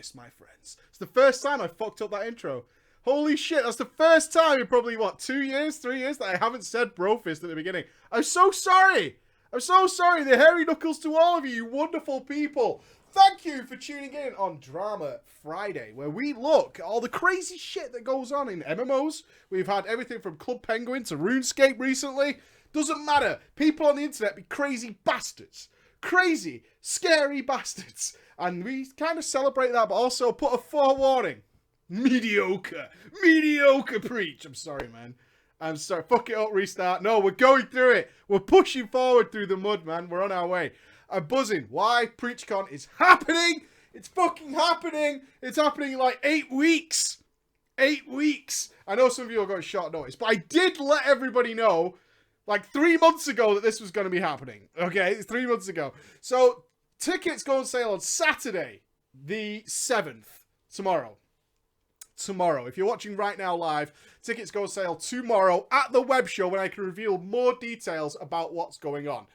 Brofist, my friends. It's the first time I fucked up that intro. Holy shit, that's the first time in probably, what, 2 years, 3 years that I haven't said Brofist at the beginning. I'm so sorry. I'm so sorry. The hairy knuckles to all of you, you wonderful people. Thank you for tuning in on Drama Friday, where we look at all the crazy shit that goes on in MMOs. We've had everything from Club Penguin to RuneScape recently. Doesn't matter. People on the internet be crazy bastards. Crazy, scary bastards. And we kind of celebrate that, but also put a forewarning. Mediocre. Mediocre Preach. I'm sorry, man. I'm sorry. Fuck it up, restart. No, we're going through it. We're pushing forward through the mud, man. We're on our way. I'm buzzing. Why? Preachcon is happening. It's fucking happening. It's happening in like 8 weeks. 8 weeks. I know some of you are going short notice, but I did let everybody know like 3 months ago that this was going to be happening. Okay, 3 months ago. So tickets go on sale on Saturday, the 7th. Tomorrow. If you're watching right now live, tickets go on sale tomorrow at the web show when I can reveal more details about what's going on.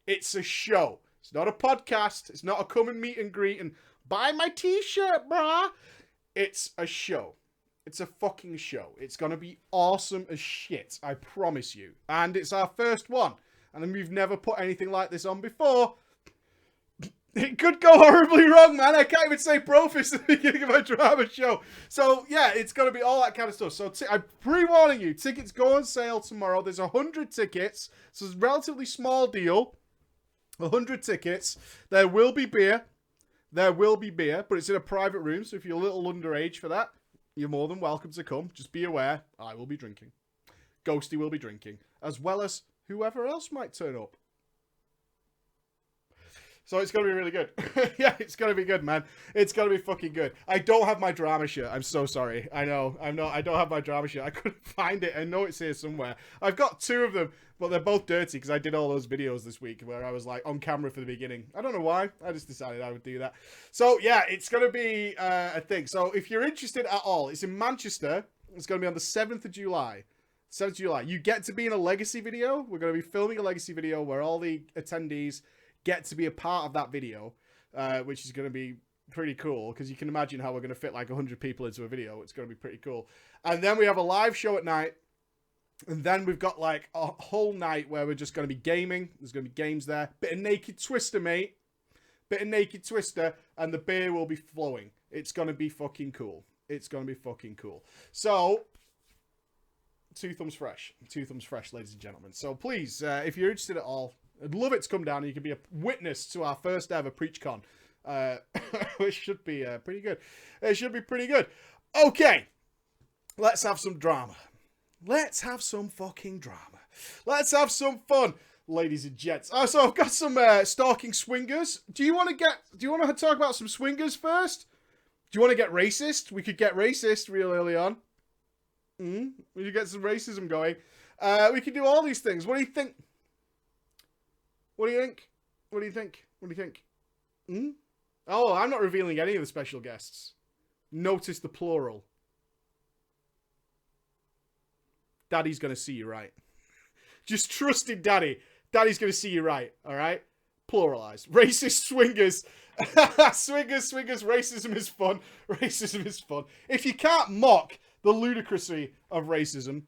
It's a show. It's not a podcast. It's not a come and meet and greet and buy my t-shirt, brah. It's a show. It's a fucking show. It's going to be awesome as shit. I promise you. And it's our first one. And we've never put anything like this on before. It could go horribly wrong, man. I can't even say Brofist at the beginning of my drama show. So, yeah, it's going to be all that kind of stuff. So, I'm pre-warning you. Tickets go on sale tomorrow. There's 100 tickets. So, it's a relatively small deal. 100 tickets. There will be beer. But it's in a private room. So, if you're a little underage for that, you're more than welcome to come. Just be aware, I will be drinking. Ghosty will be drinking. As well as whoever else might turn up. So it's going to be really good. Yeah, it's going to be good, man. It's going to be fucking good. I don't have my drama shirt. I'm so sorry. I know. I don't have my drama shirt. I couldn't find it. I know it's here somewhere. I've got 2 of them, but they're both dirty because I did all those videos this week where I was like on camera for the beginning. I don't know why. I just decided I would do that. So yeah, it's going to be a thing. So if you're interested at all, it's in Manchester. It's going to be on the 7th of July. 7th of July. You get to be in a legacy video. We're going to be filming a legacy video where all the attendees get to be a part of that video, which is going to be pretty cool because you can imagine how we're going to fit like 100 people into a video. It's going to be pretty cool. And then we have a live show at night. And then we've got like a whole night where we're just going to be gaming. There's going to be games there. Bit of Naked Twister, mate. Bit of Naked Twister. And the beer will be flowing. It's going to be fucking cool. It's going to be fucking cool. So, 2 thumbs fresh. 2 thumbs fresh, ladies and gentlemen. So please, if you're interested at all, I'd love it to come down and you can be a witness to our first ever Preachcon. Which should be pretty good. It should be pretty good. Okay. Let's have some drama. Let's have some fucking drama. Let's have some fun, ladies and gents. So I've got some stalking swingers. Do you want to talk about some swingers first? Do you want to get racist? We could get racist real early on. We could get some racism going. We could do all these things. What do you think? What do you think? What do you think? What do you think? Oh, I'm not revealing any of the special guests. Notice the plural. Daddy's going to see you right. Just trust in Daddy. Daddy's going to see you right, all right? Pluralize. Racist swingers. Swingers. Racism is fun. Racism is fun. If you can't mock the ludicrousy of racism,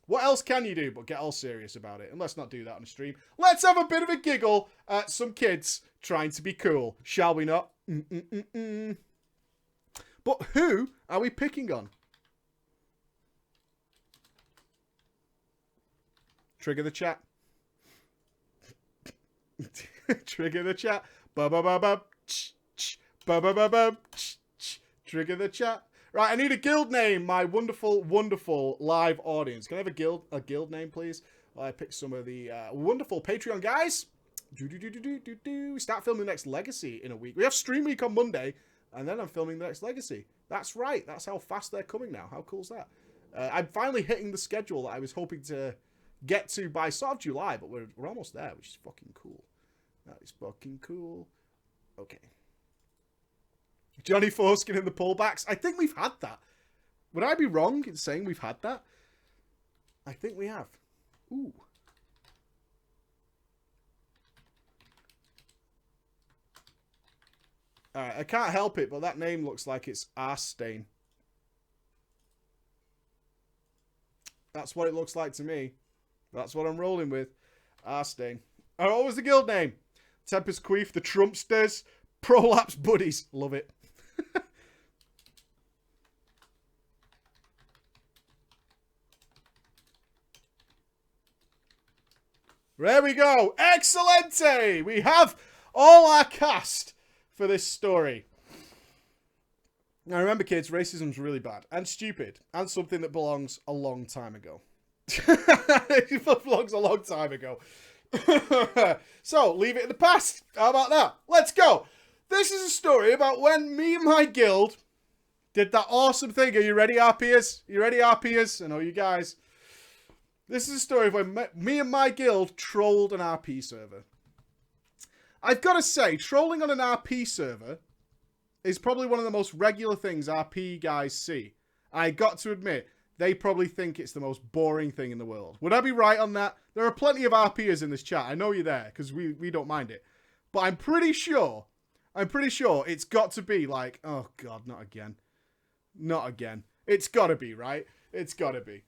what else can you do but get all serious about it? And let's not do that on a stream. Let's have a bit of a giggle at some kids trying to be cool, shall we not? But who are we picking on? Trigger the chat. Trigger the chat. Ba-ba-ba-ba. Ba-ba-ba-ba. Trigger the chat. Right, I need a guild name, my wonderful, wonderful live audience. Can I have a guild name, please? Well, I picked some of the wonderful Patreon guys. We start filming the next Legacy in a week. We have Stream Week on Monday, and then I'm filming the next Legacy. That's right. That's how fast they're coming now. How cool is that? I'm finally hitting the schedule that I was hoping to get to by sort of July, but we're almost there, which is fucking cool. That is fucking cool. Okay. Johnny Foreskin in the pullbacks. I think we've had that. Would I be wrong in saying we've had that? I think we have. Ooh. Alright, I can't help it, but that name looks like it's Arstain. That's what it looks like to me. That's what I'm rolling with. Arstain. Oh, what was the guild name? Tempest Queef, the Trumpsters, Prolapse Buddies. Love it. There we go. Excelente! We have all our cast for this story. Now remember, kids, racism's really bad and stupid and something that belongs a long time ago. It belongs a long time ago. So, leave it in the past. How about that? Let's go. This is a story about when me and my guild did that awesome thing. Are you ready, RPers? You ready, RPers? I know you guys. This is a story of when me and my guild trolled an RP server. I've got to say, trolling on an RP server is probably one of the most regular things RP guys see. I got to admit, they probably think it's the most boring thing in the world. Would I be right on that? There are plenty of RPers in this chat. I know you're there, because we don't mind it. But I'm pretty sure it's got to be like, oh God, not again. Not again. It's got to be, right? It's got to be.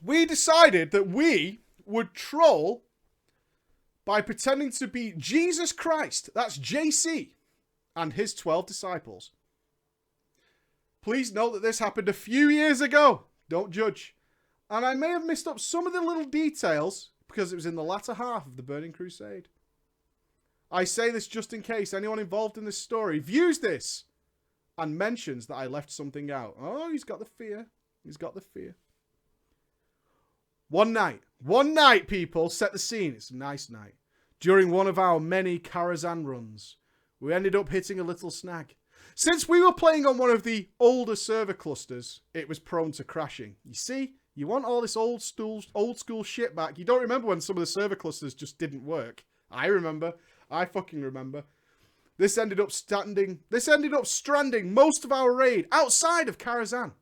We decided that we would troll by pretending to be Jesus Christ. That's JC. And his 12 disciples. Please note that this happened a few years ago. Don't judge. And I may have missed up some of the little details because it was in the latter half of the Burning Crusade. I say this just in case anyone involved in this story views this and mentions that I left something out. Oh, he's got the fear. He's got the fear. One night, people, set the scene. It's a nice night. During one of our many Karazhan runs, we ended up hitting a little snag. Since we were playing on one of the older server clusters, it was prone to crashing. You see, you want all this old school shit back. You don't remember when some of the server clusters just didn't work. I remember. I fucking remember. This ended up stranding most of our raid outside of Karazhan,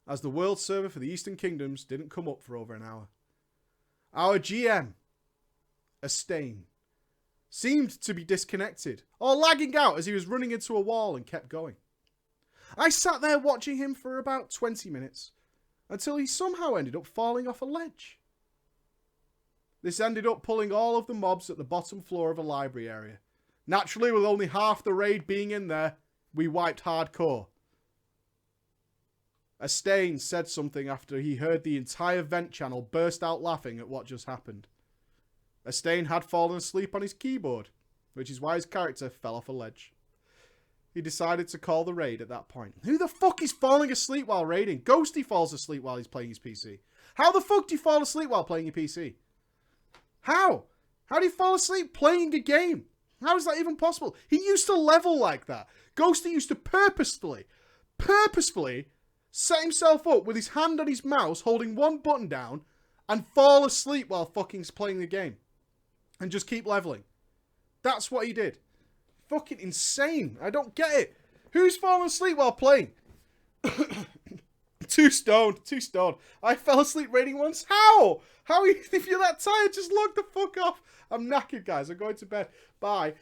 as the world server for the Eastern Kingdoms didn't come up for over an hour. Our GM, Astain, seemed to be disconnected or lagging out as he was running into a wall and kept going. I sat there watching him for about 20 minutes until he somehow ended up falling off a ledge. This ended up pulling all of the mobs at the bottom floor of a library area. Naturally, with only half the raid being in there, we wiped hardcore. Astain said something after he heard the entire vent channel burst out laughing at what just happened. Astain had fallen asleep on his keyboard, which is why his character fell off a ledge. He decided to call the raid at that point. Who the fuck is falling asleep while raiding? Ghosty falls asleep while he's playing his PC. How the fuck do you fall asleep while playing your PC? How? How do you fall asleep playing a game? How is that even possible? He used to level like that. Ghosty used to purposefully set himself up with his hand on his mouse, holding one button down, and fall asleep while fucking playing the game. And just keep leveling. That's what he did. Fucking insane. I don't get it. Who's falling asleep while playing? Too stoned. I fell asleep raiding once. How? If you're that tired, just log the fuck off. I'm knackered, guys. I'm going to bed. Bye.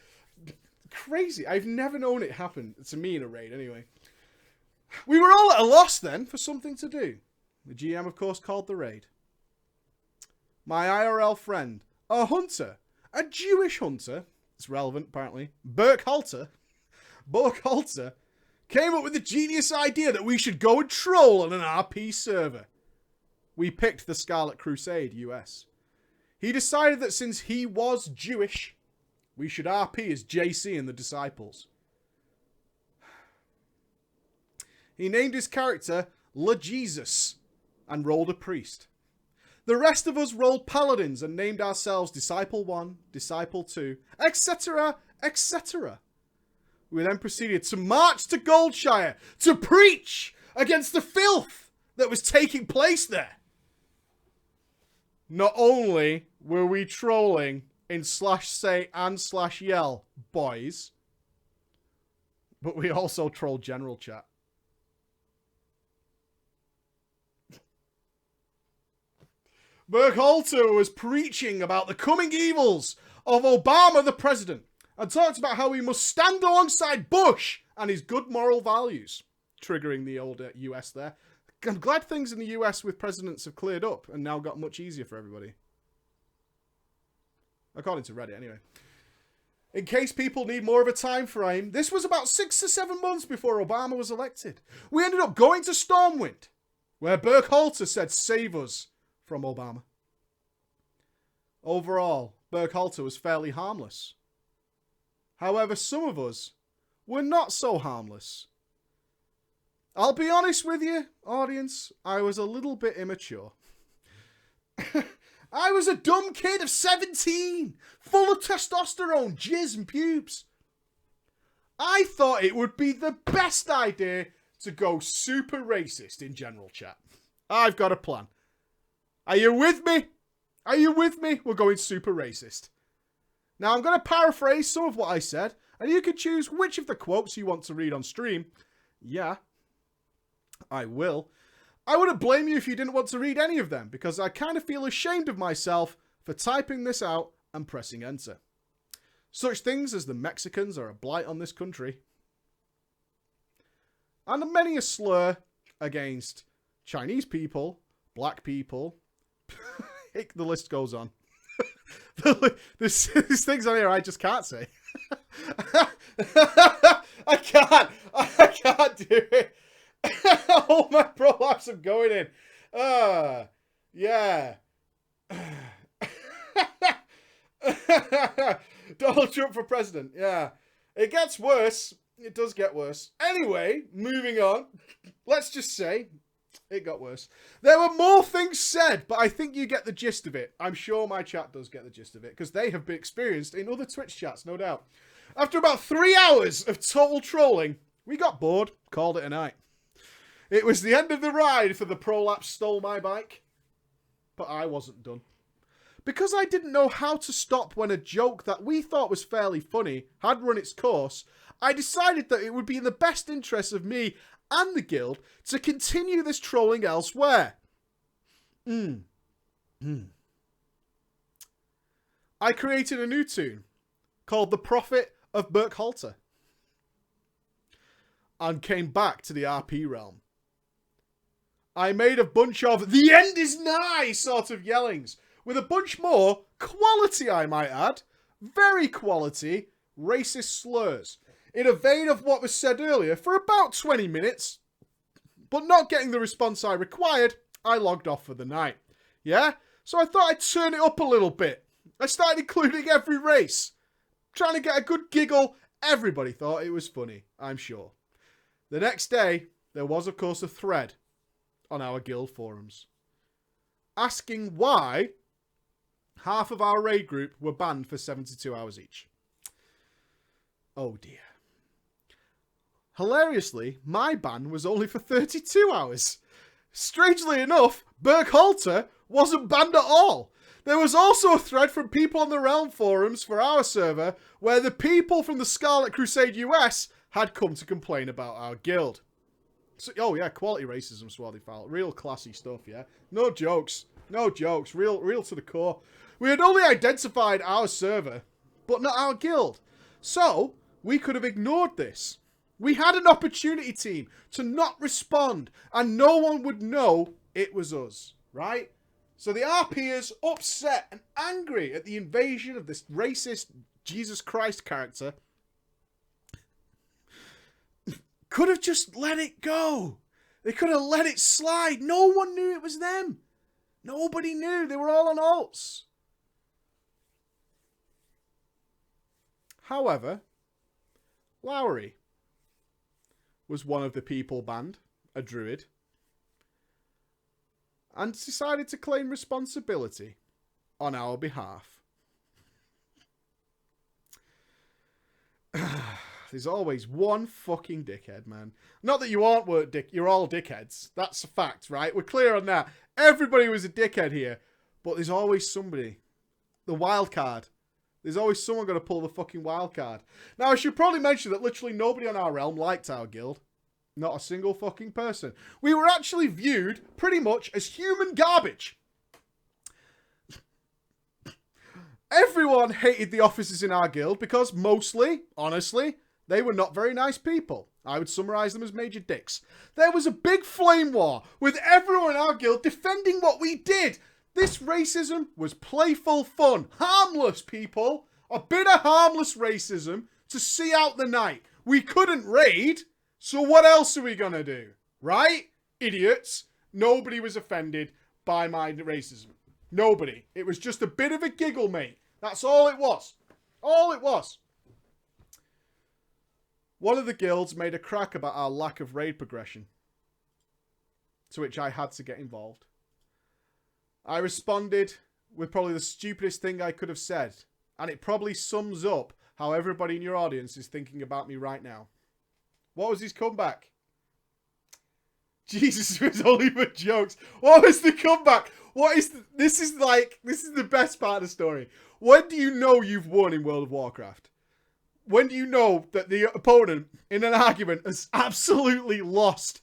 Crazy. I've never known it happen to me in a raid, anyway. We were all at a loss then for something to do. The GM, of course, called the raid. My IRL friend, a hunter, a Jewish hunter, it's relevant apparently, Burke Halter, came up with the genius idea that we should go and troll on an RP server. We picked the Scarlet Crusade US. He decided that since he was Jewish, we should RP as JC and the Disciples. He named his character LaJesus and rolled a priest. The rest of us rolled paladins and named ourselves Disciple 1, Disciple 2, etc., etc. We then proceeded to march to Goldshire to preach against the filth that was taking place there. Not only were we trolling in /say and /yell boys, but we also trolled general chat. Burkhalter was preaching about the coming evils of Obama the president and talked about how we must stand alongside Bush and his good moral values, triggering the old US there. I'm glad things in the US with presidents have cleared up and now got much easier for everybody. According to Reddit, anyway. In case people need more of a time frame, this was about 6 to 7 months before Obama was elected. We ended up going to Stormwind, where Burkhalter said, "Save us from Obama." Overall, Burkhalter was fairly harmless. However, some of us were not so harmless. I'll be honest with you, audience, I was a little bit immature. I was a dumb kid of 17, full of testosterone, jizz and pubes. I thought it would be the best idea to go super racist in general chat. I've got a plan. Are you with me? Are you with me? We're going super racist. Now, I'm going to paraphrase some of what I said, and you can choose which of the quotes you want to read on stream. Yeah, I will. I wouldn't blame you if you didn't want to read any of them, because I kind of feel ashamed of myself for typing this out and pressing enter. Such things as the Mexicans are a blight on this country. And many a slur against Chinese people, black people. The list goes on. There's things on here I just can't say. I can't do it. All my prolapse are going in. Yeah. Donald Trump for president. Yeah. It gets worse. It does get worse. Anyway, moving on. Let's just say it got worse. There were more things said, but I think you get the gist of it. I'm sure my chat does get the gist of it, because they have been experienced in other Twitch chats, no doubt. After about 3 hours of total trolling, we got bored, called it a night. It was the end of the ride for the prolapse stole my bike. But I wasn't done. Because I didn't know how to stop when a joke that we thought was fairly funny had run its course, I decided that it would be in the best interest of me and the guild to continue this trolling elsewhere. I created a new tune called The Prophet of Burkhalter and came back to the RP realm. I made a bunch of "the end is nigh" sort of yellings, with a bunch more quality, I might add, very quality, racist slurs, in a vein of what was said earlier for about 20 minutes, but not getting the response I required, I logged off for the night. Yeah? So I thought I'd turn it up a little bit. I started including every race, trying to get a good giggle. Everybody thought it was funny, I'm sure. The next day, there was of course a thread on our guild forums asking why half of our raid group were banned for 72 hours each. Oh dear. Hilariously, my ban was only for 32 hours. Strangely enough, Burkhalter wasn't banned at all. There was also a thread from people on the Realm forums for our server where the people from the Scarlet Crusade US had come to complain about our guild. So, oh yeah, quality racism, Swarthy Fowl. Real classy stuff, yeah? No jokes. No jokes. Real to the core. We had only identified our server, but not our guild. So, we could have ignored this. We had an opportunity, team, to not respond, and no one would know it was us, right? So the RPers, upset and angry at the invasion of this racist Jesus Christ character, could have just let it go. They could have let it slide. No one knew it was them. Nobody knew. They were all on alts. However, Lowry was one of the people banned, a druid, and decided to claim responsibility on our behalf. There's always one fucking dickhead, man. Not that you aren't you're all dickheads. That's a fact, right? We're clear on that. Everybody was a dickhead here. But there's always somebody. The wild card. There's always someone going to pull the fucking wild card. Now, I should probably mention that literally nobody on our realm liked our guild. Not a single fucking person. We were actually viewed pretty much as human garbage. Everyone hated the officers in our guild because mostly, honestly, they were not very nice people. I would summarize them as major dicks. There was a big flame war with everyone in our guild defending what we did. This racism was playful fun. Harmless, people. A bit of harmless racism to see out the night. We couldn't raid, so what else are we gonna do? Right? Idiots. Nobody was offended by my racism. Nobody. It was just a bit of a giggle, mate. That's all it was. All it was. One of the guilds made a crack about our lack of raid progression, to which I had to get involved. I responded with probably the stupidest thing I could have said, and it probably sums up how everybody in your audience is thinking about me right now. What was his comeback? Jesus, it was only for jokes. What was the comeback? This is the best part of the story. When do you know you've won in World of Warcraft? When do you know that the opponent in an argument has absolutely lost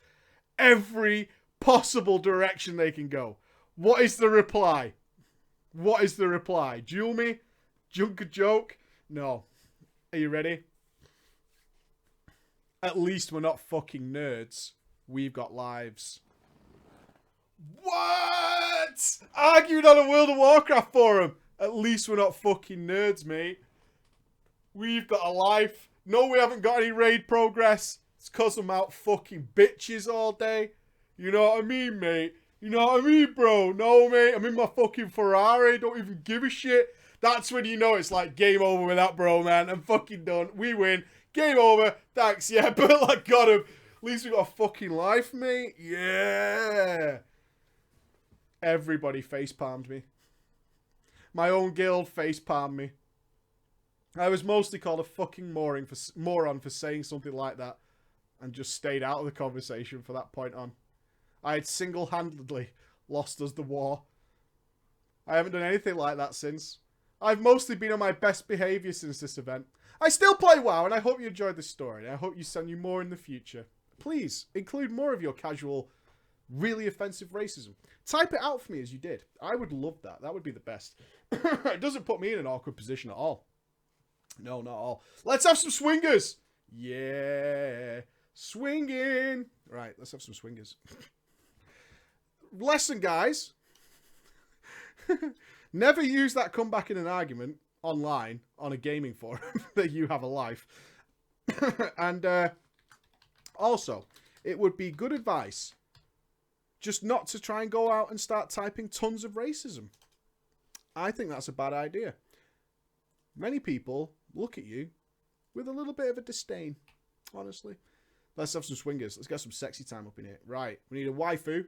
every possible direction they can go? What is the reply? What is the reply? Duel me? Junk a joke? No. Are you ready? At least we're not fucking nerds. We've got lives. What? Argued on a World of Warcraft forum. At least we're not fucking nerds, mate. We've got a life. No, we haven't got any raid progress. It's because I'm out fucking bitches all day. You know what I mean, mate? You know what I mean, bro? No, mate. I'm in my fucking Ferrari. Don't even give a shit. That's when you know it's like game over with that, bro, man. I'm fucking done. We win. Game over. Thanks. Yeah, but like, got him. At least we got a fucking life, mate. Yeah. Everybody facepalmed me. My own guild facepalmed me. I was mostly called a fucking moron for saying something like that and just stayed out of the conversation from that point on. I had single-handedly lost us the war. I haven't done anything like that since. I've mostly been on my best behaviour since this event. I still play WoW, and I hope you enjoyed this story. I hope you send you more in the future. Please, include more of your casual, really offensive racism. Type it out for me as you did. I would love that. That would be the best. It doesn't put me in an awkward position at all. No, not at all. Let's have some swingers. Yeah. Swinging. Right, let's have some swingers. Lesson, guys. Never use that comeback in an argument online on a gaming forum that you have a life. And also, it would be good advice just not to try and go out and start typing tons of racism. I think that's a bad idea. Many people look at you with a little bit of a disdain, honestly. Let's have some swingers. Let's get some sexy time up in here. Right, we need a waifu.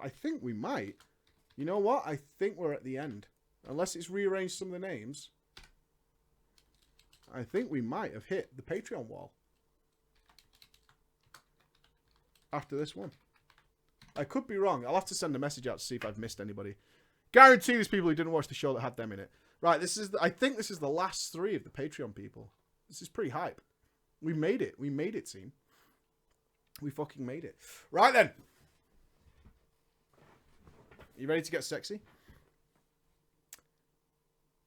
I think we might. You know what? I think we're at the end. Unless it's rearranged some of the names. I think we might have hit the Patreon wall. After this one. I could be wrong. I'll have to send a message out to see if I've missed anybody. Guarantee there's people who didn't watch the show that had them in it. Right, I think this is the last 3 of the Patreon people. This is pretty hype. We made it. We made it, team. We fucking made it. Right then. You ready to get sexy?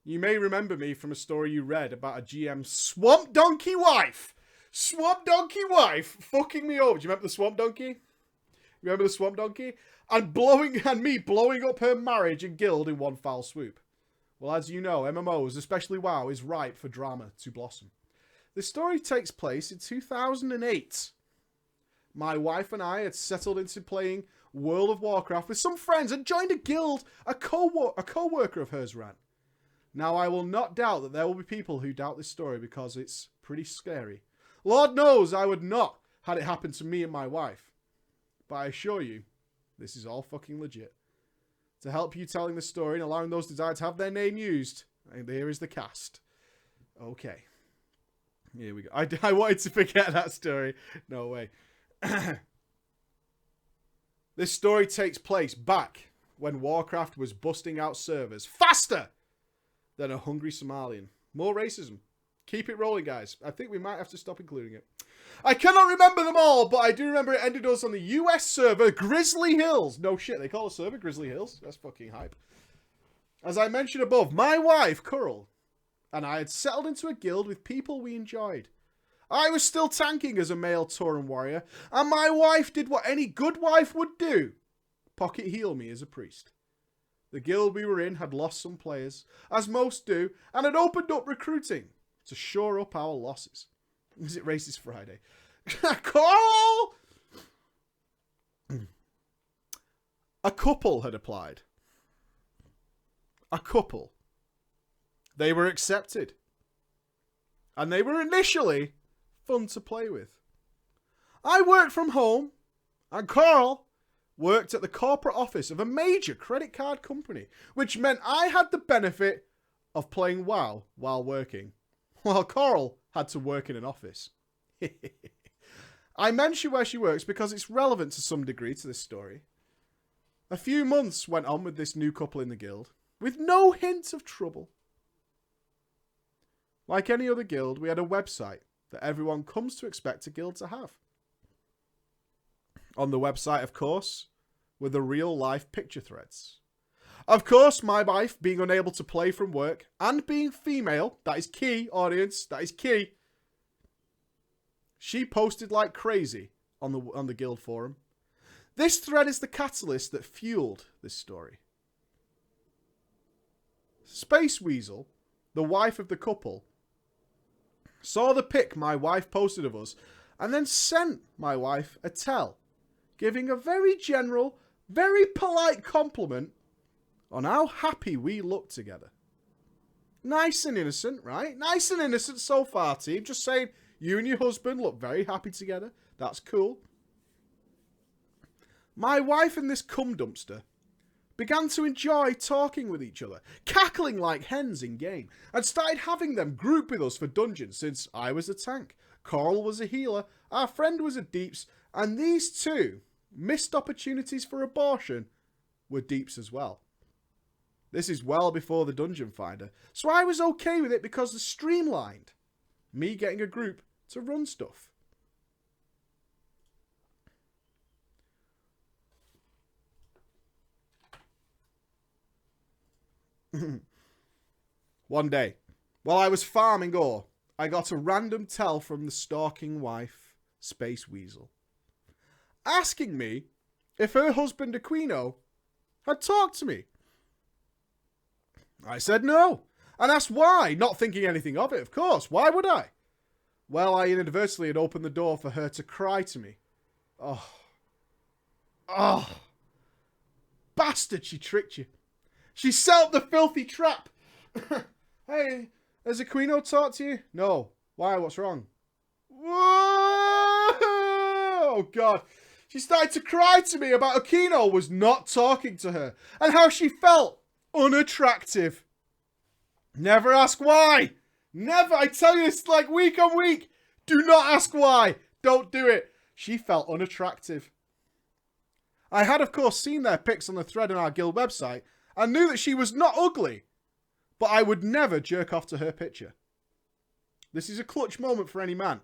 You may remember me from a story you read about a GM swamp donkey wife. Swamp donkey wife fucking me over. Do you remember the swamp donkey? Remember the swamp donkey? And me blowing up her marriage and guild in one foul swoop. Well, as you know, MMOs, especially WoW, is ripe for drama to blossom. The story takes place in 2008. My wife and I had settled into playing World of Warcraft with some friends and joined a guild a co-worker of hers ran. Now, I will not doubt that there will be people who doubt this story because it's pretty scary. Lord knows I would not had it happen to me and my wife. But I assure you, this is all fucking legit. To help you telling the story and allowing those desired to have their name used, and here is the cast. Okay. Here we go. I wanted to forget that story. No way. This story takes place back when Warcraft was busting out servers faster than a hungry Somalian. More racism. Keep it rolling, guys. I think we might have to stop including it. I cannot remember them all, but I do remember it ended us on the US server Grizzly Hills. No shit, they call the server Grizzly Hills. That's fucking hype. As I mentioned above, my wife, Coral, and I had settled into a guild with people we enjoyed. I was still tanking as a male Tauren warrior, and my wife did what any good wife would do. Pocket heal me as a priest. The guild we were in had lost some players, as most do, and had opened up recruiting to shore up our losses. Was it Racist Friday? Coral! A couple had applied. A couple. They were accepted. And they were initially fun to play with. I worked from home, and Carl worked at the corporate office of a major credit card company, which meant I had the benefit of playing WoW while working, while Carl had to work in an office. I mention where she works because it's relevant to some degree to this story. A few months went on with this new couple in the guild, with no hint of trouble. Like any other guild, we had a website that everyone comes to expect a guild to have. On the website, of course, were the real-life picture threads. Of course, my wife, being unable to play from work, and being female, that is key, audience, that is key, she posted like crazy on the guild forum. This thread is the catalyst that fueled this story. Space Weasel, the wife of the couple, saw the pic my wife posted of us, and then sent my wife a tell, giving a very general, very polite compliment on how happy we looked together. Nice and innocent, right? Nice and innocent so far, team. Just saying, you and your husband look very happy together. That's cool. My wife and this cum dumpster began to enjoy talking with each other, cackling like hens in game, and started having them group with us for dungeons since I was a tank, Carl was a healer, our friend was a deeps, and these two missed opportunities for abortion were deeps as well. This is well before the Dungeon Finder, so I was okay with it because it's streamlined. Me getting a group to run stuff. One day, while I was farming ore, I got a random tell from the stalking wife, Space Weasel, asking me if her husband Aquino had talked to me. I said no, and asked why, not thinking anything of it, of course. Why would I? Well, I inadvertently had opened the door for her to cry to me. Oh, bastard, she tricked you. She set up the filthy trap. Hey, has Aquino talked to you? No. Why? What's wrong? Whoa! Oh, God. She started to cry to me about Aquino was not talking to her and how she felt unattractive. Never ask why. Never. I tell you this like week on week. Do not ask why. Don't do it. She felt unattractive. I had, of course, seen their pics on the thread on our guild website and knew that she was not ugly, but I would never jerk off to her picture. This is a clutch moment for any man.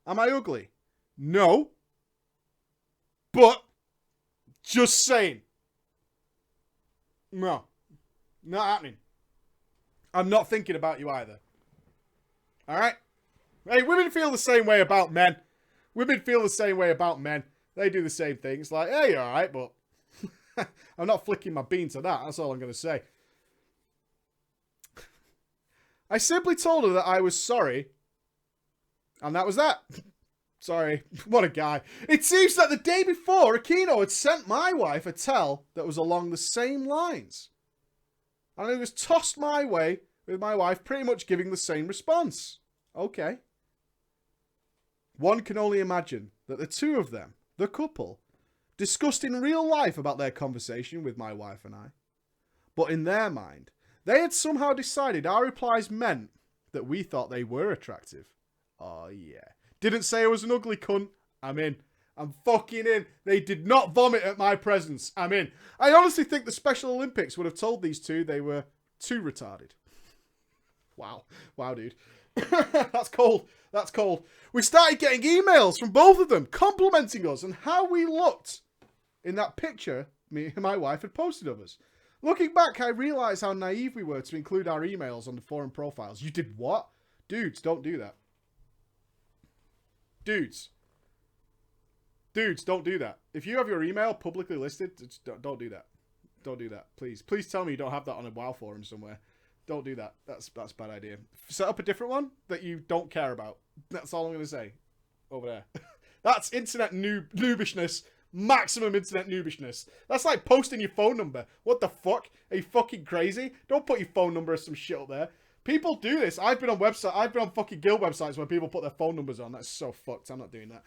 Am I ugly? No. But, just saying. No. Not happening. I'm not thinking about you either. Alright? Hey, women feel the same way about men. Women feel the same way about men. They do the same thing. It's like, hey, you're alright, but I'm not flicking my bean to that. That's all I'm going to say. I simply told her that I was sorry. And that was that. Sorry. What a guy. It seems that the day before, Aquino had sent my wife a tell that was along the same lines. And it was tossed my way with my wife pretty much giving the same response. Okay. One can only imagine that the two of them, the couple, discussed in real life about their conversation with my wife and I. But in their mind, they had somehow decided our replies meant that we thought they were attractive. Oh yeah. Didn't say I was an ugly cunt. I'm in. I'm fucking in. They did not vomit at my presence. I'm in. I honestly think the Special Olympics would have told these two they were too retarded. Wow. Wow, dude. That's cold. That's cold. We started getting emails from both of them complimenting us on how we looked in that picture me and my wife had posted of us. Looking back, I realised how naive we were to include our emails on the forum profiles. You did what? Dudes, don't do that. Dudes, don't do that. If you have your email publicly listed, don't do that. Don't do that. Please tell me you don't have that on a WoW forum somewhere. Don't do that. That's a bad idea. Set up a different one that you don't care about. That's all I'm going to say. Over there. That's internet noobishness. Maximum internet noobishness. That's like posting your phone number. What the fuck? Are you fucking crazy? Don't put your phone number or some shit up there. People do this. I've been on fucking guild websites where people put their phone numbers on. That's so fucked. I'm not doing that.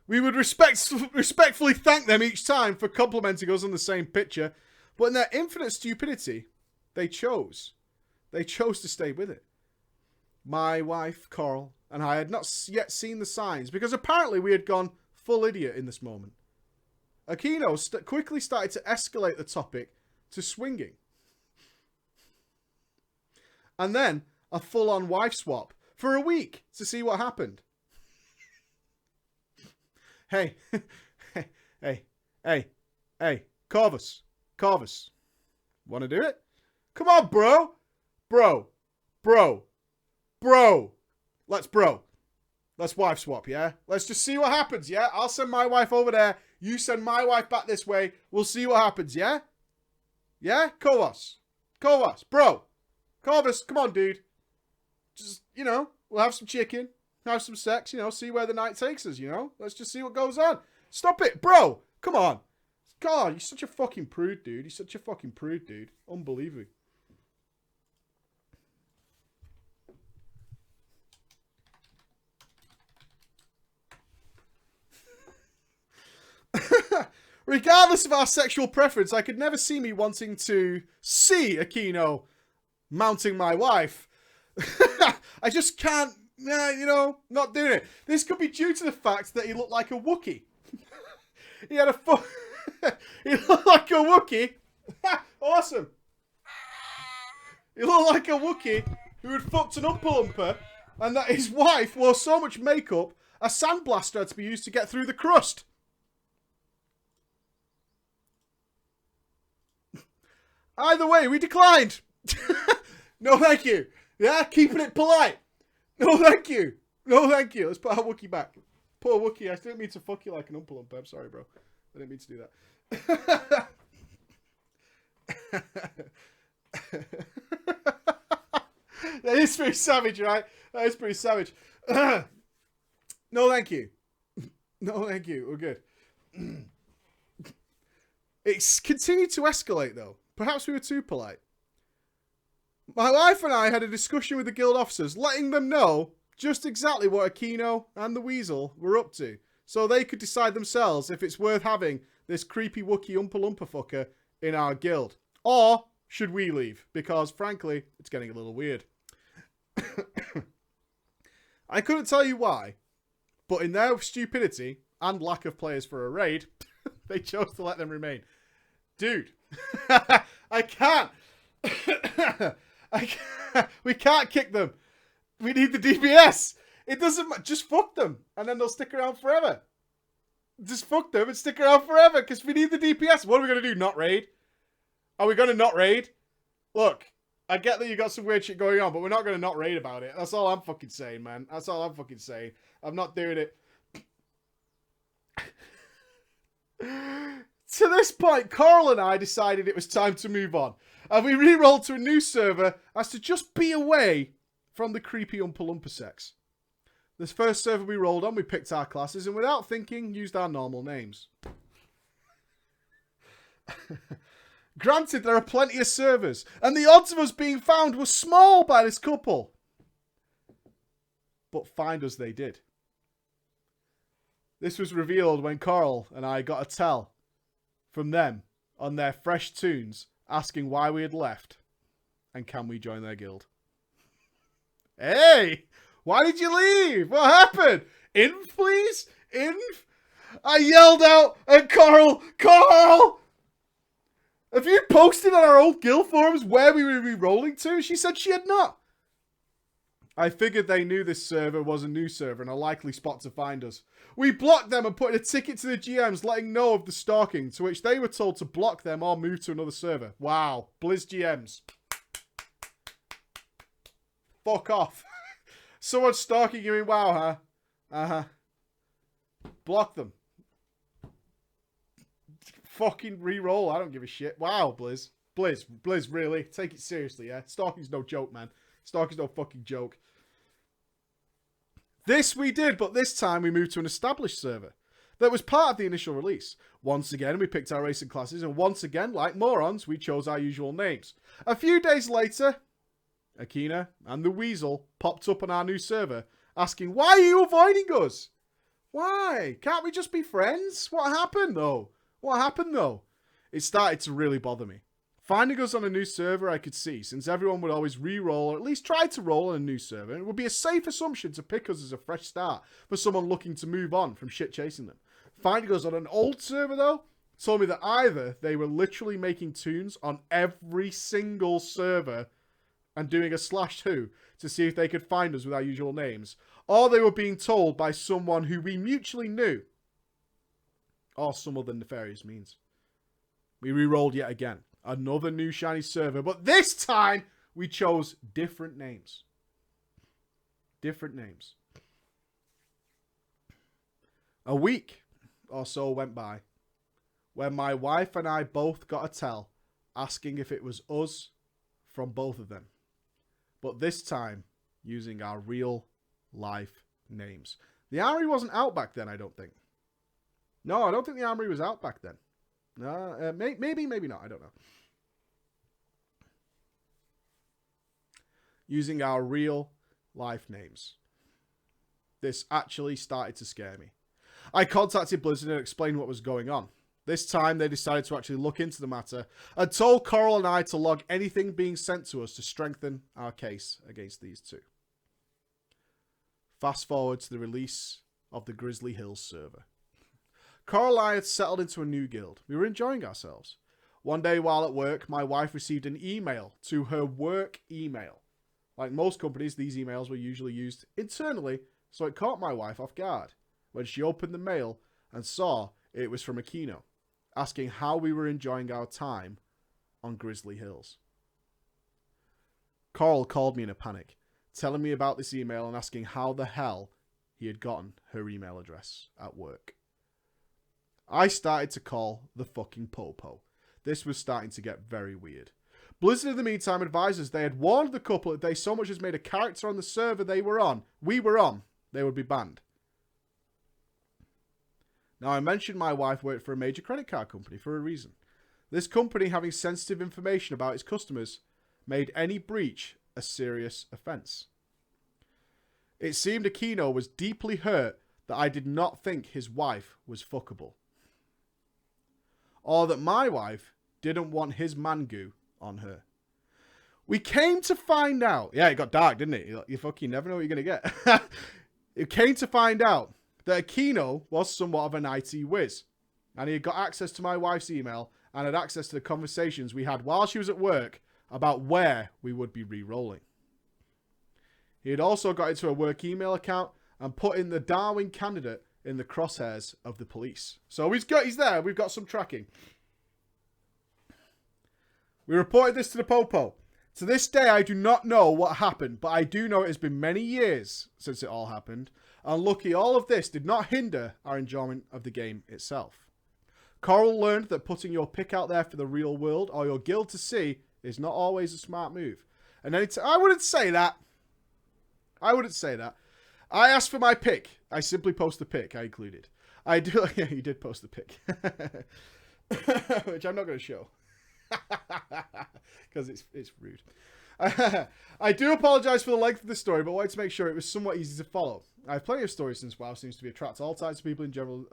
We would respectfully thank them each time for complimenting us on the same picture, but in their infinite stupidity, they chose to stay with it. My wife, Coral, and I had not yet seen the signs because apparently we had gone full idiot in this moment. Aquino quickly started to escalate the topic to swinging. And then a full-on wife swap for a week to see what happened. Hey, hey, Corvus. Want to do it? Come on, bro. Let's wife swap, yeah? Let's just see what happens, yeah? I'll send my wife over there. You send my wife back this way. We'll see what happens, yeah? Yeah? Corvus, bro. Corvus, come on, dude. Just, we'll have some chicken. Have some sex, see where the night takes us, Let's just see what goes on. Stop it, bro. Come on. God, you're such a fucking prude, dude. Unbelievable. Regardless of our sexual preference, I could never see me wanting to see Aquino mounting my wife. I just can't, not doing it. This could be due to the fact that he looked like a Wookiee. He looked like a Wookiee. Awesome. He looked like a Wookiee who had fucked an Oompa-Loompa and that his wife wore so much makeup, a sandblaster had to be used to get through the crust. Either way, we declined. No, thank you. Yeah, keeping it polite. No, thank you. Let's put our Wookiee back. Poor Wookiee. I didn't mean to fuck you like an Oompa-Loompa. I'm sorry, bro. I didn't mean to do that. That is pretty savage, right? That is pretty savage. No, thank you. We're good. It's continued to escalate, though. Perhaps we were too polite. My wife and I had a discussion with the guild officers, letting them know just exactly what Aquino and the Weasel were up to, so they could decide themselves if it's worth having this creepy Wookiee Oompa-Loompa fucker in our guild. Or should we leave? Because, frankly, it's getting a little weird. I couldn't tell you why, but in their stupidity and lack of players for a raid, they chose to let them remain. Dude, I can't. We can't kick them. We need the DPS. It doesn't. Just fuck them, and then they'll stick around forever. Just fuck them and stick around forever, because we need the DPS. What are we gonna do? Not raid? Are we gonna not raid? Look, I get that you got some weird shit going on, but we're not gonna not raid about it. That's all I'm fucking saying, man. That's all I'm fucking saying. I'm not doing it. To this point, Coral and I decided it was time to move on, and we re-rolled to a new server as to just be away from the creepy Oompa-Loompa sex. This first server we rolled on, we picked our classes, and without thinking, used our normal names. Granted, there are plenty of servers, and the odds of us being found were small by this couple. But find us they did. This was revealed when Coral and I got a tell from them on their fresh tunes asking why we had left and can we join their guild. Hey! Why did you leave? What happened? Inf, please? Inf? I yelled out at Coral, Coral! Have you posted on our old guild forums where we were re-rolling to? She said she had not. I figured they knew this server was a new server and a likely spot to find us. We blocked them and put a ticket to the GMs letting know of the stalking, to which they were told to block them or move to another server. Wow. Blizz GMs. Fuck off. Someone's stalking you in WoW, huh? Uh-huh. Block them. Fucking re-roll. I don't give a shit. Wow, Blizz. Blizz, really? Take it seriously, yeah? Stalking's no joke, man. Stalking's no fucking joke. This we did, but this time we moved to an established server that was part of the initial release. Once again, we picked our racing classes, and once again, like morons, we chose our usual names. A few days later, Akina and the Weasel popped up on our new server, asking, why are you avoiding us? Why? Can't we just be friends? What happened, though? What happened, though? It started to really bother me. Finding us on a new server, I could see, since everyone would always re-roll, or at least try to roll on a new server, it would be a safe assumption to pick us as a fresh start for someone looking to move on from shit chasing them. Finding us on an old server, though, told me that either they were literally making tunes on every single server and doing a /2 to see if they could find us with our usual names, or they were being told by someone who we mutually knew, or some other nefarious means. We re-rolled yet again. Another new shiny server, but this time we chose different names. Different names. A week or so went by when my wife and I both got a tell asking if it was us from both of them. But this time using our real life names. The armory wasn't out back then, I don't think. No, I don't think the armory was out back then. No, maybe not. I don't know. Using our real life names. This actually started to scare me. I contacted Blizzard and explained what was going on. This time they decided to actually look into the matter and told Coral and I to log anything being sent to us to strengthen our case against these two. Fast forward to the release of the Grizzly Hills server. Coral and I had settled into a new guild. We were enjoying ourselves. One day while at work, my wife received an email to her work email. Like most companies, these emails were usually used internally, so it caught my wife off guard when she opened the mail and saw it was from Aquino, asking how we were enjoying our time on Grizzly Hills. Coral called me in a panic, telling me about this email and asking how the hell he had gotten her email address at work. I started to call the fucking popo. This was starting to get very weird. Blizzard in the meantime advised us they had warned the couple that they so much as made a character on the server we were on, they would be banned. Now I mentioned my wife worked for a major credit card company for a reason. This company, having sensitive information about its customers, made any breach a serious offence. It seemed Aquino was deeply hurt that I did not think his wife was fuckable. Or that my wife didn't want his mangoo on her. We came to find out. Yeah, it got dark, didn't it? You fucking never know what you're going to get. It came to find out that Aquino was somewhat of an IT whiz. And he had got access to my wife's email and had access to the conversations we had while she was at work about where we would be re-rolling. He had also got into a work email account and put in the Darwin candidate in the crosshairs of the police. So he's there. We've got some tracking. We reported this to the Popo. To this day, I do not know what happened, but I do know it has been many years since it all happened. And lucky, all of this did not hinder our enjoyment of the game itself. Coral learned that putting your pick out there for the real world or your guild to see is not always a smart move. And I wouldn't say that. I wouldn't say that. I asked for my pick. I simply post the pick I included. I do. Yeah, you did post the pick. Which I'm not going to show. Because it's rude. I do apologise for the length of the story, but wanted to make sure it was somewhat easy to follow. I have plenty of stories since WoW seems to be attract all types of people in general,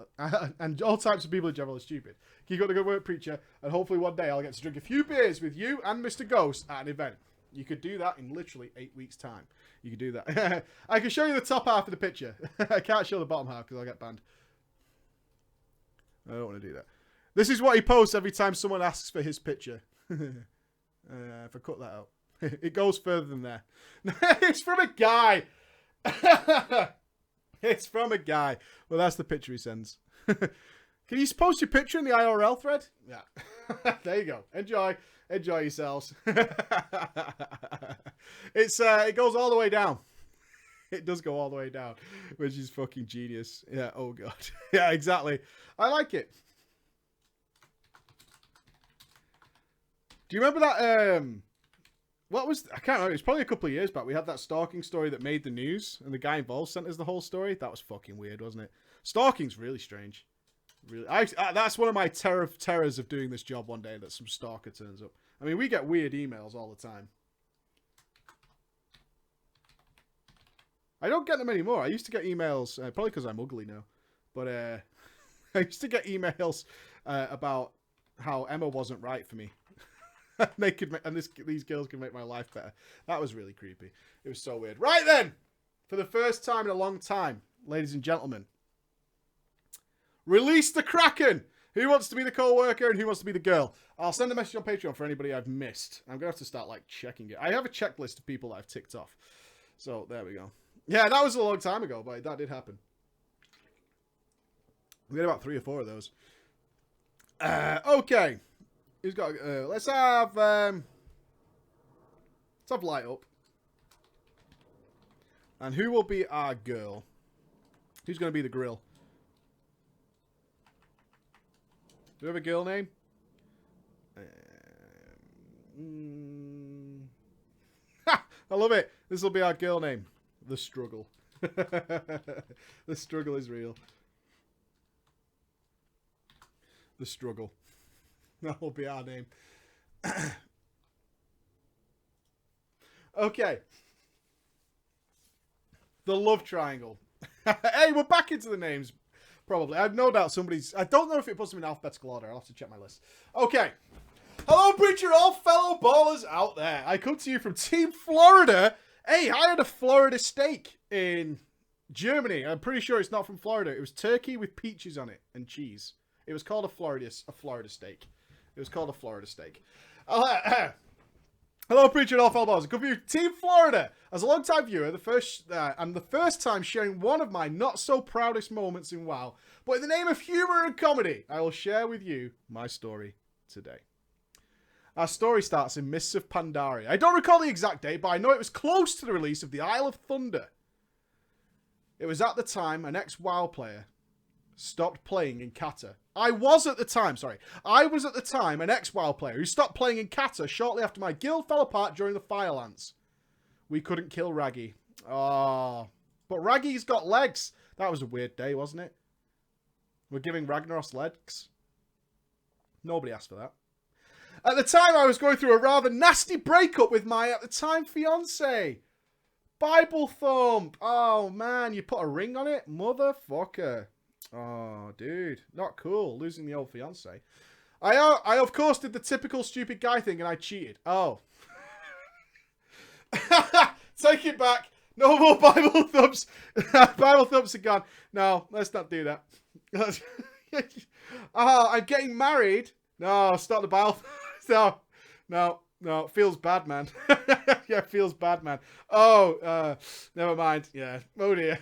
and all types of people in general are stupid. Keep up the good work, Preacher, and hopefully one day I'll get to drink a few beers with you and Mr. Ghost at an event. You could do that in literally 8 weeks' time. You could do that. I can show you the top half of the picture. I can't show the bottom half because I'll get banned. I don't want to do that. This is what he posts every time someone asks for his picture. If I cut that out. It goes further than there. It's from a guy. It's from a guy. Well, that's the picture he sends. Can you post your picture in the IRL thread? Yeah. There you go. Enjoy. Enjoy yourselves. It goes all the way down. It does go all the way down, which is fucking genius. Yeah, oh god. Yeah, exactly. I like it. Do you remember that, I can't remember, it was probably a couple of years back, we had that stalking story that made the news, and the guy involved sent us the whole story? That was fucking weird, wasn't it? Stalking's really strange. Really, that's one of my terrors of doing this job one day, that some stalker turns up. I mean, we get weird emails all the time. I don't get them anymore. I used to get emails, probably because I'm ugly now, but I used to get emails about how Emma wasn't right for me. They could make, and these girls can make my life better. That was really creepy. It was so weird. Right then, for the first time in a long time, ladies and gentlemen, release the Kraken. Who wants to be the co-worker and who wants to be the girl? I'll send a message on Patreon for anybody I've missed. I'm gonna have to start like checking it. I have a checklist of people that I've ticked off. So there we go. Yeah, that was a long time ago, but that did happen. We had about 3 or 4 of those. Okay. Who's got? Let's have Light Up. And who will be our girl? Who's going to be the grill? Do we have a girl name? I love it. This will be our girl name. The Struggle. The struggle is real. The Struggle. That will be our name. Okay. The Love Triangle. Hey, we're back into the names. Probably. I have no doubt somebody's... I don't know if it puts them in alphabetical order. I'll have to check my list. Okay. Hello, Preacher, all fellow ballers out there. I come to you from Team Florida. Hey, I had a Florida steak in Germany. I'm pretty sure it's not from Florida. It was turkey with peaches on it and cheese. It was called a Florida steak. It was called a Florida steak. Hello, Preacher and all fellow ballers. I come to you from Team Florida. As a long-time viewer, I'm the first time sharing one of my not-so-proudest moments in WoW. But in the name of humor and comedy, I will share with you my story today. Our story starts in Mists of Pandaria. I don't recall the exact date, but I know it was close to the release of the Isle of Thunder. It was at the time an ex-WoW player stopped playing in Kata. I was at the time an ex-WoW player who stopped playing in Kata shortly after my guild fell apart during the Firelance. We couldn't kill Raggy. Oh, but Raggy's got legs. That was a weird day, wasn't it? We're giving Ragnaros legs. Nobody asked for that. At the time, I was going through a rather nasty breakup with my, at the time, fiancé. Bible thump. Oh, man, you put a ring on it? Motherfucker. Oh, dude. Not cool, losing the old fiancé. I of course, did the typical stupid guy thing and I cheated. Oh. Take it back. No more Bible thumps. Bible thumps are gone. No, let's not do that. I'm getting married. No, stop the Bible. No, feels bad, man. Yeah, feels bad, man. Oh, never mind. Yeah. Oh dear.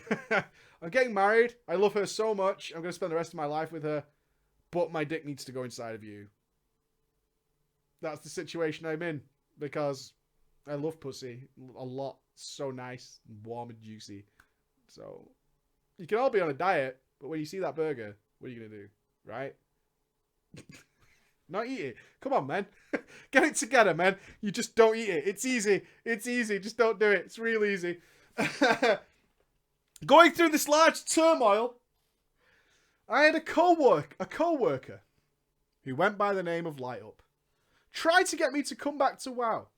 I'm getting married. I love her so much. I'm going to spend the rest of my life with her. But my dick needs to go inside of you. That's the situation I'm in. Because I love pussy a lot. So nice, warm and juicy. So, you can all be on a diet. But when you see that burger, what are you going to do? Right? Not eat it. Come on, man. Get it together, man. You just don't eat it. It's easy. It's easy. Just don't do it. It's real easy. Going through this large turmoil, I had a co-worker who went by the name of Light Up. Tried to get me to come back to WoW.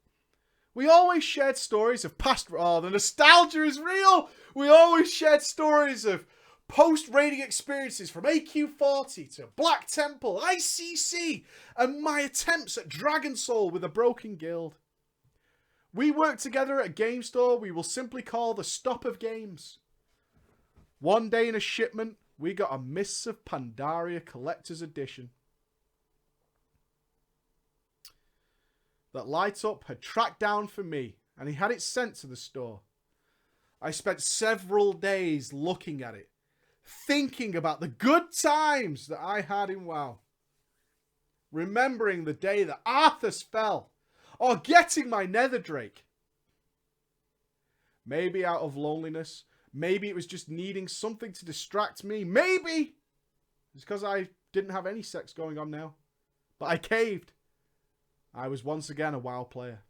We always shared stories of past... Oh, the nostalgia is real! We always shared stories of post-raiding experiences from AQ40 to Black Temple, ICC, and my attempts at Dragon Soul with a broken guild. We worked together at a game store we will simply call the Stop of Games. One day in a shipment, we got a Mists of Pandaria Collector's Edition. that Light Up had tracked down for me, and he had it sent to the store. I spent several days looking at it, thinking about the good times that I had in WoW. Remembering the day that Arthas fell, or getting my Nether Drake. Maybe out of loneliness, maybe it was just needing something to distract me, maybe it's because I didn't have any sex going on now. But I caved. I was once again a WoW player.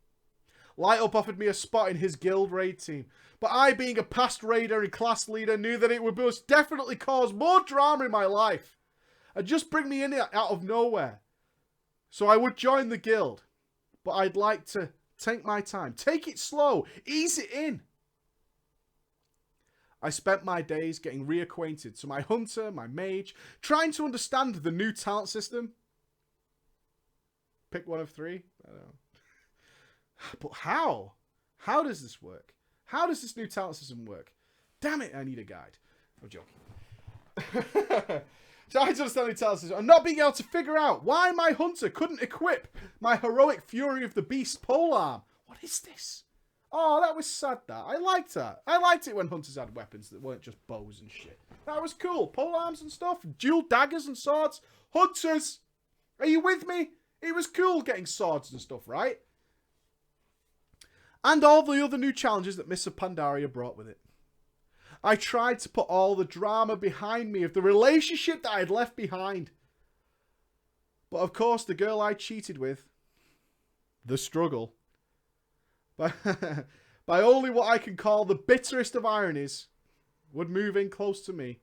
Light Up offered me a spot in his guild raid team, but I, being a past raider and class leader, knew that it would most definitely cause more drama in my life and just bring me in out of nowhere. So I would join the guild, but I'd like to take my time, take it slow, ease it in. I spent my days getting reacquainted to my hunter, my mage, trying to understand the new talent system. Pick one of three. I don't know. But how? How does this work? How does this new talent system work? Damn it, I need a guide. I'm joking. Trying to understand the talent system and not being able to figure out why my hunter couldn't equip my heroic Fury of the Beast polearm. What is this? Oh, that was sad, that. I liked that. I liked it when hunters had weapons that weren't just bows and shit. That was cool. Polearms and stuff. Dual daggers and swords. Hunters! Are you with me? It was cool getting swords and stuff, right? And all the other new challenges that Mists of Pandaria brought with it. I tried to put all the drama behind me of the relationship that I had left behind. But of course, the girl I cheated with, the struggle, by only what I can call the bitterest of ironies, would move in close to me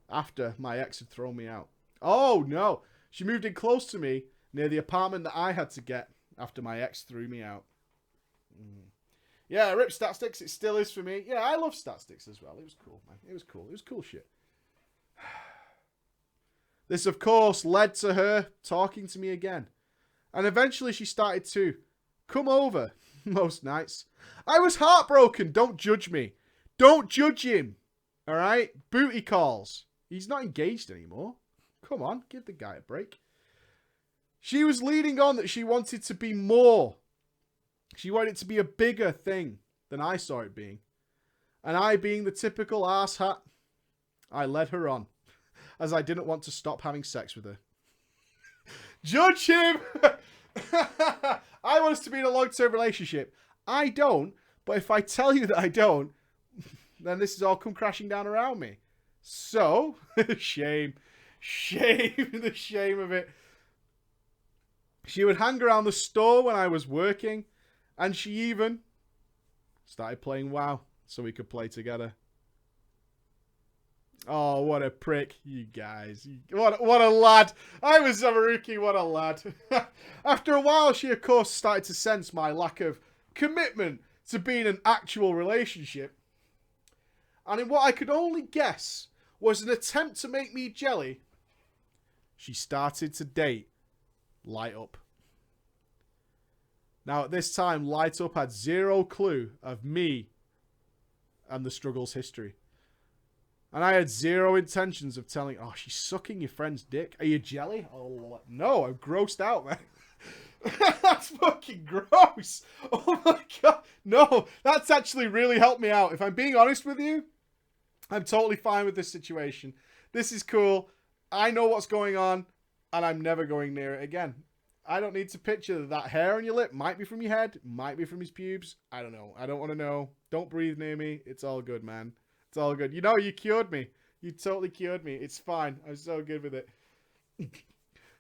after my ex had thrown me out. Oh no, she moved in close to me near the apartment that I had to get after my ex threw me out. Yeah, rip Statsticks, it still is for me. Yeah, I love Statsticks as well. It was cool, man. It was cool. It was cool shit. This, of course, led to her talking to me again. And eventually she started to come over most nights. I was heartbroken. Don't judge me. Don't judge him. All right? Booty calls. He's not engaged anymore. Come on, give the guy a break. She was leading on that she wanted to be more. She wanted it to be a bigger thing than I saw it being. And I, being the typical arsehat, I led her on, as I didn't want to stop having sex with her. Judge him! I want us to be in a long-term relationship. I don't, but if I tell you that I don't, then this has all come crashing down around me. So, shame. Shame, the shame of it. She would hang around the store when I was working, and she even started playing WoW so we could play together. Oh, what a prick, you guys. What a lad. I was Zamaruki, what a lad. After a while, she, of course, started to sense my lack of commitment to being an actual relationship. And in what I could only guess was an attempt to make me jelly, she started to date Light Up. Now, at this time, Light Up had zero clue of me and the struggle's history. And I had zero intentions of telling, oh, she's sucking your friend's dick. Are you jelly? Oh, no, I'm grossed out, man. That's fucking gross. Oh my God. No, that's actually really helped me out. If I'm being honest with you, I'm totally fine with this situation. This is cool. I know what's going on, and I'm never going near it again. I don't need to picture that hair on your lip. Might be from your head, might be from his pubes. I don't know. I don't want to know. Don't breathe near me. It's all good, man. It's all good. You know, you cured me. You totally cured me. It's fine. I'm so good with it.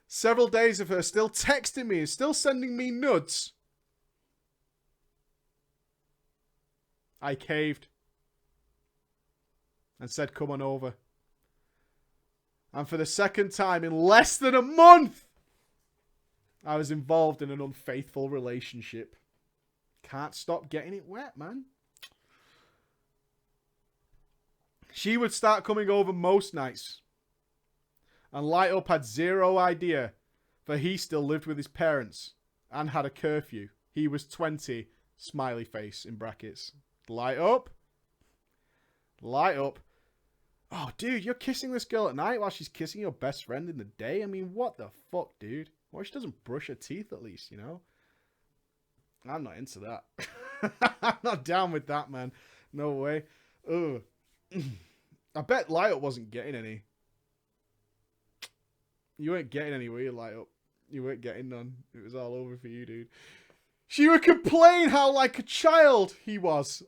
Several days of her still texting me and still sending me nudes. I caved. And said, come on over. And for the second time in less than a month, I was involved in an unfaithful relationship. Can't stop getting it wet, man. She would start coming over most nights. And Light Up had zero idea, for he still lived with his parents and had a curfew. He was 20, smiley face in brackets. Light Up. Light Up. Oh, dude, you're kissing this girl at night while she's kissing your best friend in the day? I mean, what the fuck, dude? Why she doesn't brush her teeth at least, you know? I'm not into that. I'm not down with that, man. No way. Ugh. I bet Light Up wasn't getting any. You weren't getting any, were you, Light Up? You weren't getting none. It was all over for you, dude. She would complain how like a child he was.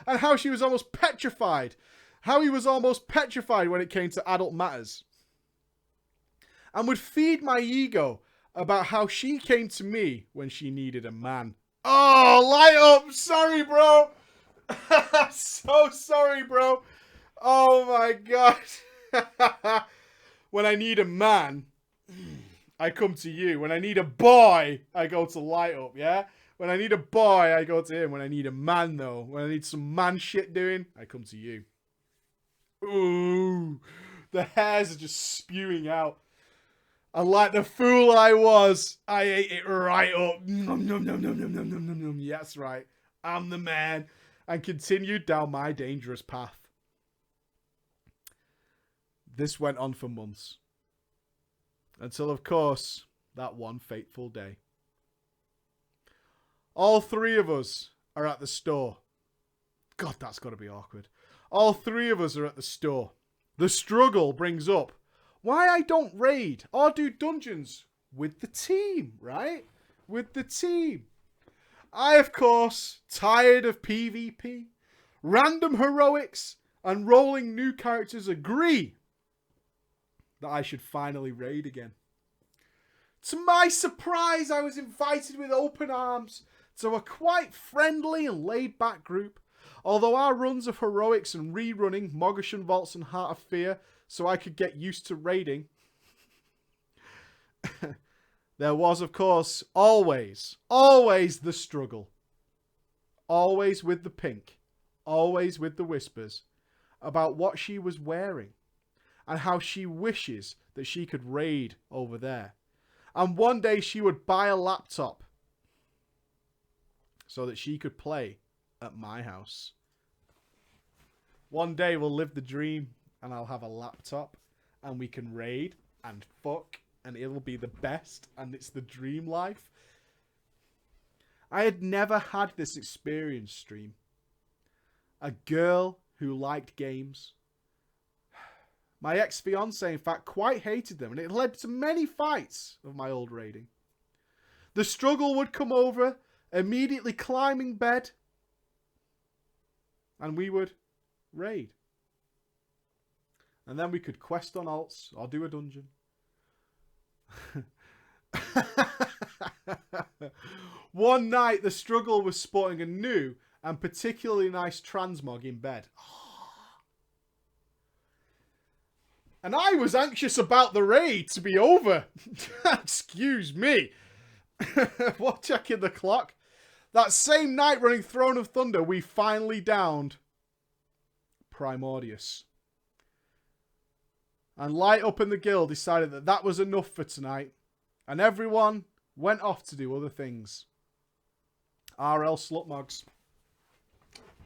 And how she was almost petrified. How he was almost petrified when it came to adult matters. And would feed my ego about how she came to me when she needed a man. Oh, Light Up! Sorry, bro! So sorry, bro! Oh my god! When I need a man, I come to you. When I need a boy, I go to Light Up, yeah? When I need a boy, I go to him. When I need a man, though, when I need some man shit doing, I come to you. Ooh, the hairs are just spewing out. And like the fool I was, I ate it right up. Nom, nom, nom, nom, nom, nom, nom, nom, nom. Yeah, that's right. I'm the man. And continued down my dangerous path. This went on for months. Until, of course, that one fateful day. All three of us are at the store. God, that's got to be awkward. All three of us are at the store. The struggle brings up why I don't raid or do dungeons with the team, right? With the team. I, of course, tired of PvP, random heroics, and rolling new characters, agree that I should finally raid again. To my surprise, I was invited with open arms to a quite friendly and laid-back group. Although our runs of heroics and rerunning Mogashan Vaults and Heart of Fear so I could get used to raiding, there was, of course, always the struggle. Always with the pink. Always with the whispers about what she was wearing and how she wishes that she could raid over there. And one day she would buy a laptop so that she could play at my house. One day we'll live the dream and I'll have a laptop and we can raid and fuck and it'll be the best and it's the dream life. I had never had this experience, stream. A girl who liked games. My ex-fiancé, in fact, quite hated them and it led to many fights of my old raiding. The struggle would come over, immediately climbing bed, and we would raid. And then we could quest on alts or do a dungeon. One night, the struggle was sporting a new and particularly nice transmog in bed. And I was anxious about the raid to be over. Excuse me. What, checking the clock? That same night running Throne of Thunder, we finally downed Primordius. And Light Up in the guild decided that that was enough for tonight. And everyone went off to do other things. RL Slutmogs.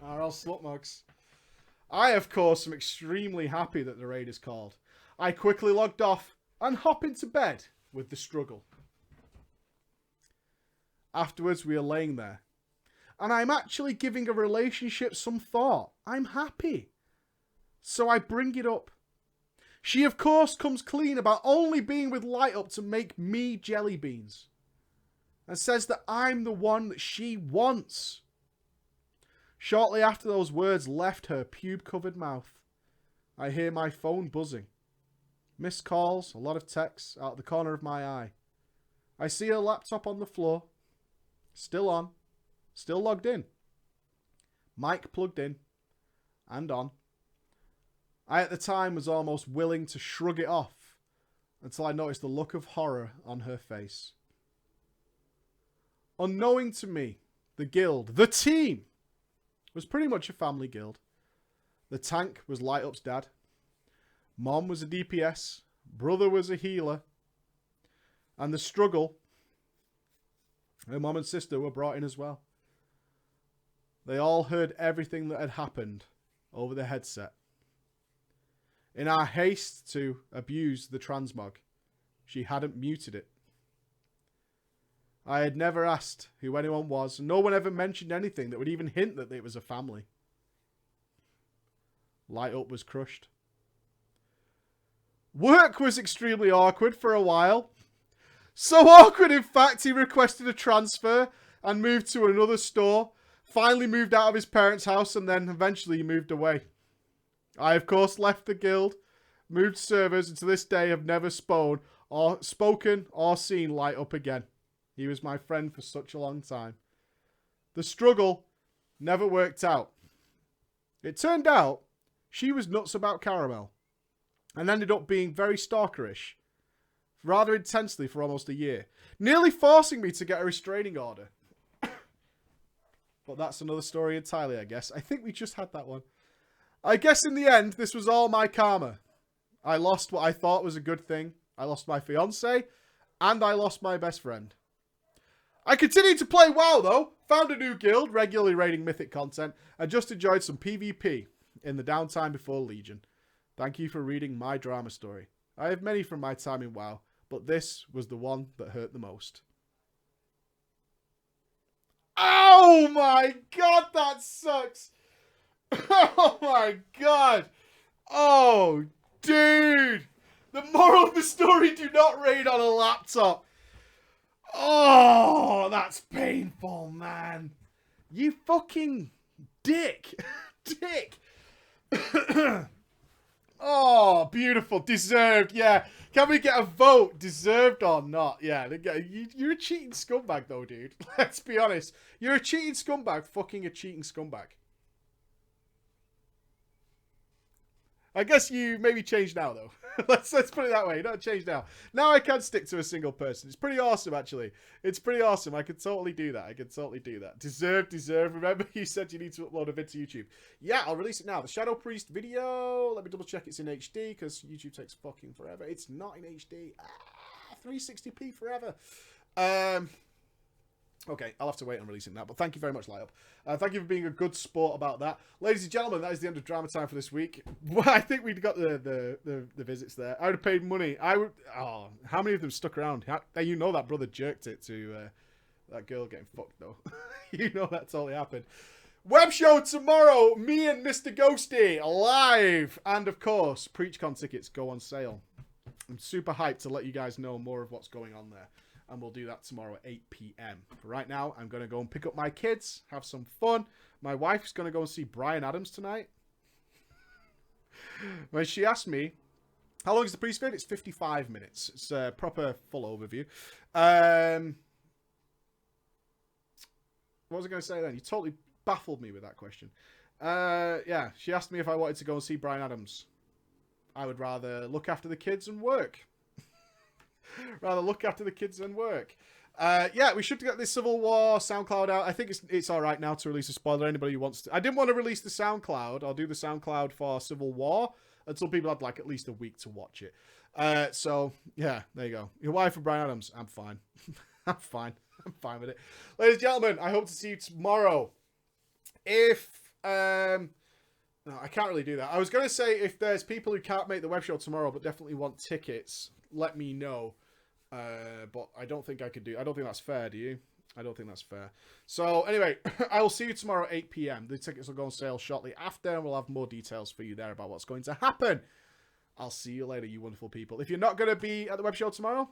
RL Slutmogs. I, of course, am extremely happy that the raid is called. I quickly logged off and hop into bed with the struggle. Afterwards, we are laying there. And I'm actually giving a relationship some thought. I'm happy. So I bring it up. She, of course, comes clean about only being with Light Up to make me jelly beans. And says that I'm the one that she wants. Shortly after those words left her pube-covered mouth, I hear my phone buzzing. Missed calls, a lot of texts out of the corner of my eye. I see her laptop on the floor. Still on. Still logged in. Mic plugged in. And on. I, at the time, was almost willing to shrug it off until I noticed the look of horror on her face. Unknowing to me, the guild, the team, was pretty much a family guild. The tank was Light Up's dad. Mom was a DPS. Brother was a healer. And the struggle, her mom and sister were brought in as well. They all heard everything that had happened over the headset. In our haste to abuse the transmog, she hadn't muted it. I had never asked who anyone was, and no one ever mentioned anything that would even hint that it was a family. Light Up was crushed. Work was extremely awkward for a while. So awkward, in fact, he requested a transfer and moved to another store. Finally moved out of his parents' house, and then eventually he moved away. I, of course, left the guild, moved servers, and to this day have never spoken or seen Light Up again. He was my friend for such a long time. The struggle never worked out. It turned out she was nuts about Caramel and ended up being very stalkerish, rather intensely for almost a year, nearly forcing me to get a restraining order. But that's another story entirely, I guess. I think we just had that one. I guess in the end, this was all my karma. I lost what I thought was a good thing. I lost my fiancé, and I lost my best friend. I continued to play WoW, though. Found a new guild, regularly raiding mythic content, and just enjoyed some PvP in the downtime before Legion. Thank you for reading my drama story. I have many from my time in WoW, but this was the one that hurt the most. Oh my god, that sucks! Oh my god! Oh, dude! The moral of the story, do not raid on a laptop. Oh, that's painful, man. You fucking dick. Dick. Oh, beautiful. Deserved, yeah. Can we get a vote? Deserved or not? Yeah, you're a cheating scumbag, though, dude. Let's be honest. You're a cheating scumbag fucking a cheating scumbag. I guess you maybe changed now, though. let's put it that way. Not change now. Now I can stick to a single person. It's pretty awesome, actually. It's pretty awesome. I could totally do that. Deserve. Remember, you said you need to upload a vid to YouTube. Yeah, I'll release it now. The Shadow Priest video. Let me double check it's in HD, because YouTube takes fucking forever. It's not in HD. 360p forever. Okay, I'll have to wait on releasing that, but thank you very much, Light Up. Thank you for being a good sport about that. Ladies and gentlemen, that is the end of drama time for this week. Well, I think we'd got the visits there. I would have paid money. Oh, how many of them stuck around? You know that brother jerked it to that girl getting fucked, though. You know that totally happened. Web show tomorrow, me and Mr. Ghosty live. And, of course, Preachcon tickets go on sale. I'm super hyped to let you guys know more of what's going on there. And we'll do that tomorrow at 8 p.m. Right now, I'm going to go and pick up my kids, have some fun. My wife's going to go and see Bryan Adams tonight. When she asked me, how long is the priest vid? It's 55 minutes. It's a proper full overview. What was I going to say then? You totally baffled me with that question. Yeah, she asked me if I wanted to go and see Bryan Adams. I would rather look after the kids and work. Yeah, we should get this Civil War SoundCloud out. I think it's all right now to release a spoiler. Anybody who wants to. I didn't want to release the SoundCloud. I'll do the SoundCloud for Civil War until people had like at least a week to watch it. So yeah, there you go. Your wife and Bryan Adams. I'm fine. I'm fine with it. Ladies and gentlemen, I hope to see you tomorrow. If no, I can't really do that. I was going to say if there's people who can't make the web show tomorrow but definitely want tickets, let me know. But I don't think I could do. I don't think that's fair. Do you? I don't think that's fair. So anyway, I will see you tomorrow at 8 p.m. The tickets will go on sale shortly after, and we'll have more details for you there about what's going to happen. I'll see you later, you wonderful people. If you're not going to be at the web show tomorrow,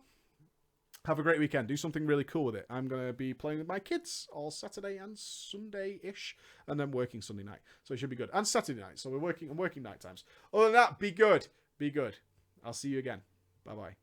have a great weekend. Do something really cool with it. I'm going to be playing with my kids all Saturday and Sunday-ish, and then working Sunday night. So it should be good. And Saturday night. So I'm working night times. Other than that, be good. Be good. I'll see you again. Bye-bye.